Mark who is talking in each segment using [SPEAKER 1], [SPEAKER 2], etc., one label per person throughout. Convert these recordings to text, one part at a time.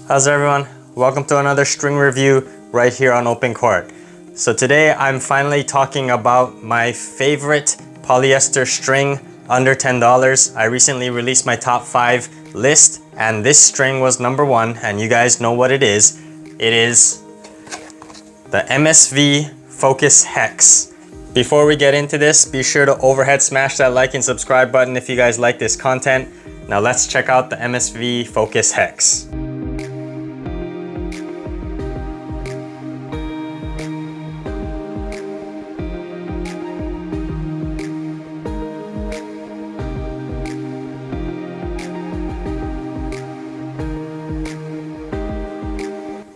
[SPEAKER 1] How's everyone? Welcome to another string review right here on OpenCourt. So today I'm finally talking about my favorite polyester string under $10. I recently released my top 5 list and this string was number 1 and you guys know what it is. It is the MSV Focus Hex. Before we get into this, be sure to overhead smash that like and subscribe button if you guys like this content. Now let's check out the MSV Focus Hex.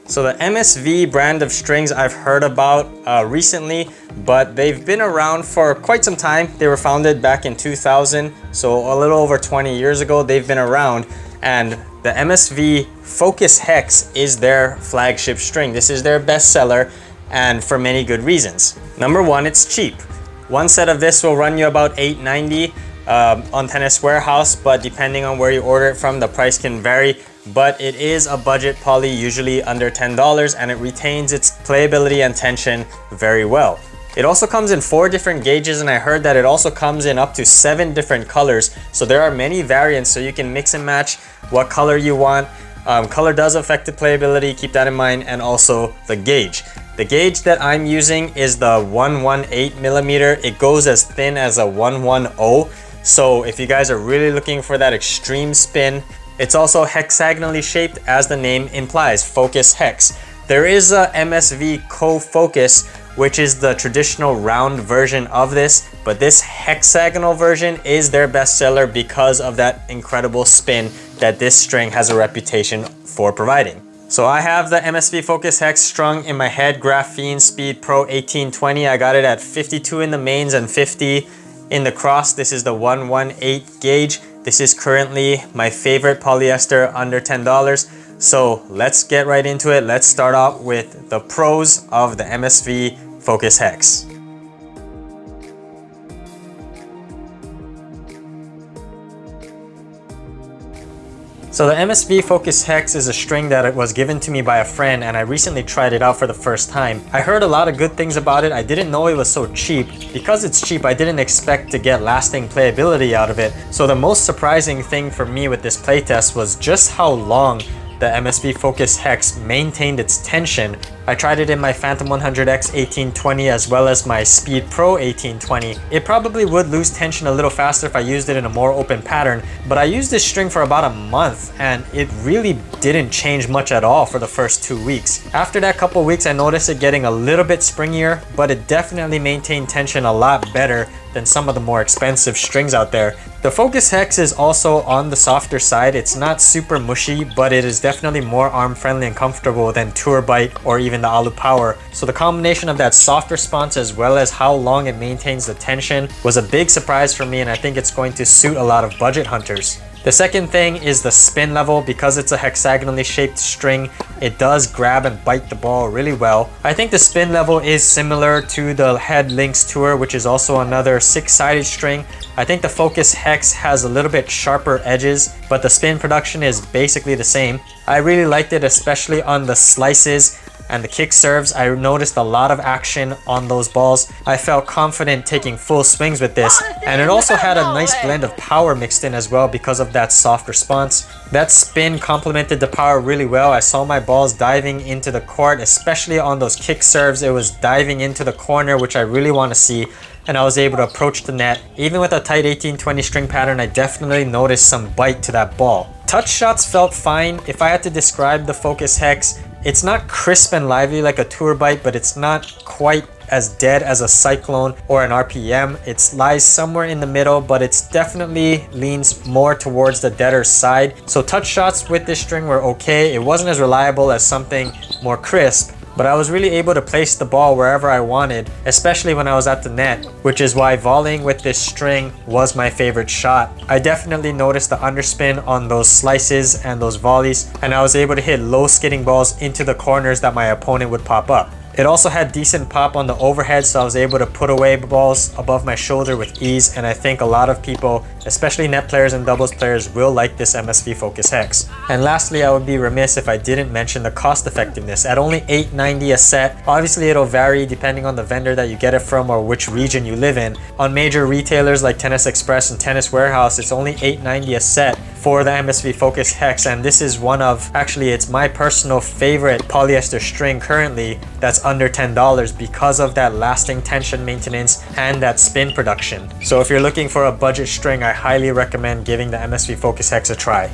[SPEAKER 1] So the MSV brand of strings I've heard about recently, but they've been around for quite some time. They were founded back in 2000, so a little over 20 years ago they've been around. And the MSV Focus Hex is their flagship string. This is their best seller, and for many good reasons. Number 1, it's cheap. One set of this will run you about $8.90 on Tennis Warehouse, but depending on where you order it from, the price can vary. But it is a budget poly, usually under $10, and it retains its playability and tension very well. It also comes in 4 different gauges, and I heard that it also comes in up to 7 different colors. So there are many variants, so you can mix and match what color you want. Color does affect the playability, keep that in mind, and also the gauge. The gauge that I'm using is the 118 millimeter. It goes as thin as a 110. So if you guys are really looking for that extreme spin, it's also hexagonally shaped, as the name implies, Focus Hex. There is a MSV Co-Focus, which is the traditional round version of this, but this hexagonal version is their best seller because of that incredible spin that this string has a reputation for providing. So I have the MSV Focus Hex strung in my head Graphene Speed Pro 1820. I got it at 52 in the mains and 50 in the cross. This is the 118 gauge. This is currently my favorite polyester under $10. So let's get right into it. Let's start out with the pros of the MSV Focus Hex. So the MSV Focus Hex is a string that was given to me by a friend, and I recently tried it out for the first time. I heard a lot of good things about it. I didn't know it was so cheap. Because it's cheap, I didn't expect to get lasting playability out of it. So the most surprising thing for me with this playtest was just how long the MSV Focus Hex maintained its tension. I tried it in my Phantom 100X 1820 as well as my Speed Pro 1820. It probably would lose tension a little faster if I used it in a more open pattern, but I used this string for about a month and it really didn't change much at all for the first 2 weeks. After that couple weeks, I noticed it getting a little bit springier, but it definitely maintained tension a lot better than some of the more expensive strings out there. The Focus Hex is also on the softer side. It's not super mushy, but it is definitely more arm friendly and comfortable than Tour Bite or even the Alu Power. So the combination of that soft response as well as how long it maintains the tension was a big surprise for me, and I think it's going to suit a lot of budget hunters. The second thing is the spin level. Because it's a hexagonally shaped string, it does grab and bite the ball really well. I think the spin level is similar to the Head Lynx Tour, which is also another 6-sided string. I think the Focus Hex has a little bit sharper edges, but the spin production is basically the same. I really liked it, especially on the slices and the kick serves. I noticed a lot of action on those balls. I felt confident taking full swings with this, and it also had a nice blend of power mixed in as well because of that soft response. That spin complemented the power really well. I saw my balls diving into the court, especially on those kick serves. It was diving into the corner, which I really want to see, and I was able to approach the net. Even with a tight 1820 string pattern, I definitely noticed some bite to that ball. Touch shots felt fine. If I had to describe the Focus Hex, it's not crisp and lively like a Tour Bite, but it's not quite as dead as a Cyclone or an RPM. It lies somewhere in the middle, but it's definitely leans more towards the deader side. So touch shots with this string were okay. It wasn't as reliable as something more crisp, but I was really able to place the ball wherever I wanted, especially when I was at the net, which is why volleying with this string was my favorite shot. I definitely noticed the underspin on those slices and those volleys, and I was able to hit low skidding balls into the corners that my opponent would pop up. It also had decent pop on the overhead, so I was able to put away balls above my shoulder with ease, and I think a lot of people, especially net players and doubles players, will like this MSV Focus Hex. And lastly, I would be remiss if I didn't mention the cost effectiveness. At only $8.90 a set, obviously it'll vary depending on the vendor that you get it from or which region you live in. On major retailers like Tennis Express and Tennis Warehouse, it's only $8.90 a set for the MSV Focus Hex, and this is one of, actually it's my personal favorite polyester string currently that's under $10 because of that lasting tension maintenance and that spin production. So if you're looking for a budget string, I highly recommend giving the MSV Focus Hex a try.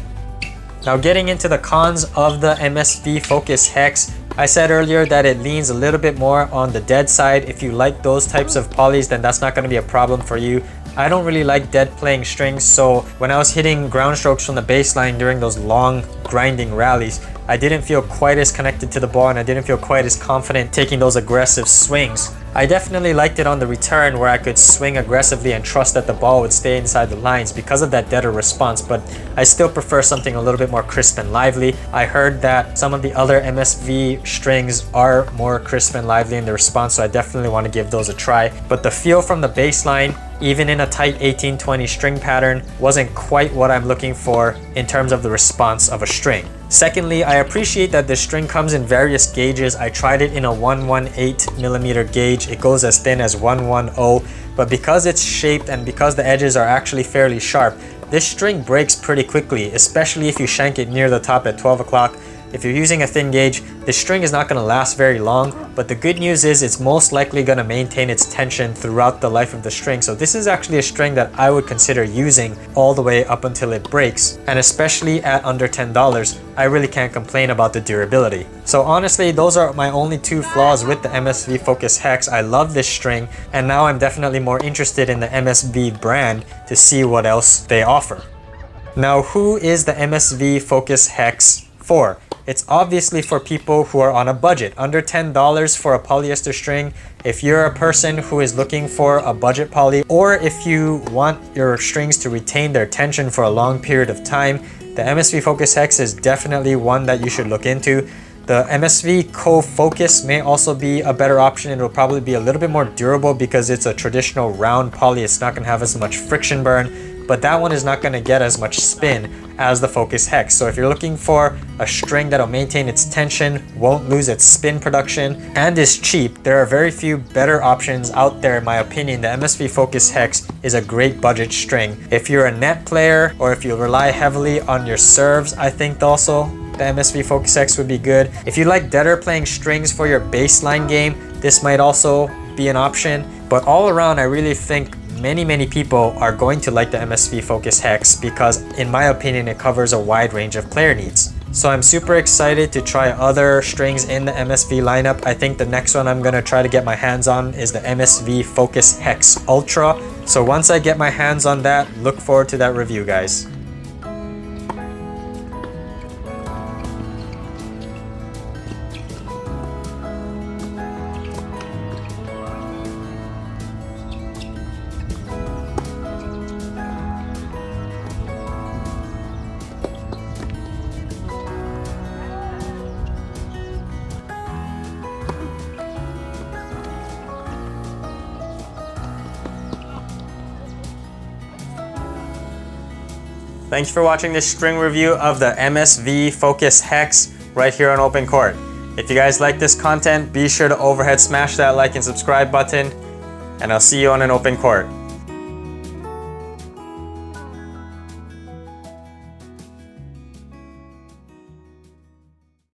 [SPEAKER 1] Now getting into the cons of the MSV Focus Hex, I said earlier that it leans a little bit more on the dead side. If you like those types of polys, then that's not going to be a problem for you. I don't really like dead playing strings, so when I was hitting ground strokes from the baseline during those long grinding rallies, I didn't feel quite as connected to the ball and I didn't feel quite as confident taking those aggressive swings. I definitely liked it on the return where I could swing aggressively and trust that the ball would stay inside the lines because of that deader response, but I still prefer something a little bit more crisp and lively. I heard that some of the other MSV strings are more crisp and lively in the response, so I definitely want to give those a try. But the feel from the baseline, even in a tight 1820 string pattern, wasn't quite what I'm looking for in terms of the response of a string. Secondly, I appreciate that this string comes in various gauges. I tried it in a 118mm gauge. It goes as thin as 110, but because it's shaped and because the edges are actually fairly sharp, this string breaks pretty quickly, especially if you shank it near the top at 12 o'clock. If you're using a thin gauge, this string is not going to last very long, but the good news is it's most likely going to maintain its tension throughout the life of the string. So this is actually a string that I would consider using all the way up until it breaks. And especially at under $10, I really can't complain about the durability. So honestly, those are my only two flaws with the MSV Focus Hex. I love this string, and now I'm definitely more interested in the MSV brand to see what else they offer. Now, who is the MSV Focus Hex for? It's obviously for people who are on a budget, under $10 for a polyester string. If you're a person who is looking for a budget poly, or if you want your strings to retain their tension for a long period of time, the MSV Focus Hex is definitely one that you should look into. The MSV Co-Focus may also be a better option. It will probably be a little bit more durable because it's a traditional round poly. It's not going to have as much friction burn, but that one is not going to get as much spin as the Focus Hex. So if you're looking for a string that'll maintain its tension, won't lose its spin production, and is cheap, there are very few better options out there in my opinion. The MSV Focus Hex is a great budget string. If you're a net player or if you rely heavily on your serves, I think also the MSV Focus Hex would be good. If you like deader playing strings for your baseline game, this might also be an option. But all around, I really think many people are going to like the MSV Focus Hex because in my opinion it covers a wide range of player needs. So I'm super excited to try other strings in the MSV lineup. I think the next one I'm going to try to get my hands on is the MSV Focus Hex Ultra. So once I get my hands on that, look forward to that review, guys. Thanks for watching this string review of the MSV Focus Hex right here on OpenCourt. If you guys like this content, be sure to overhead smash that like and subscribe button, and I'll see you on an OpenCourt.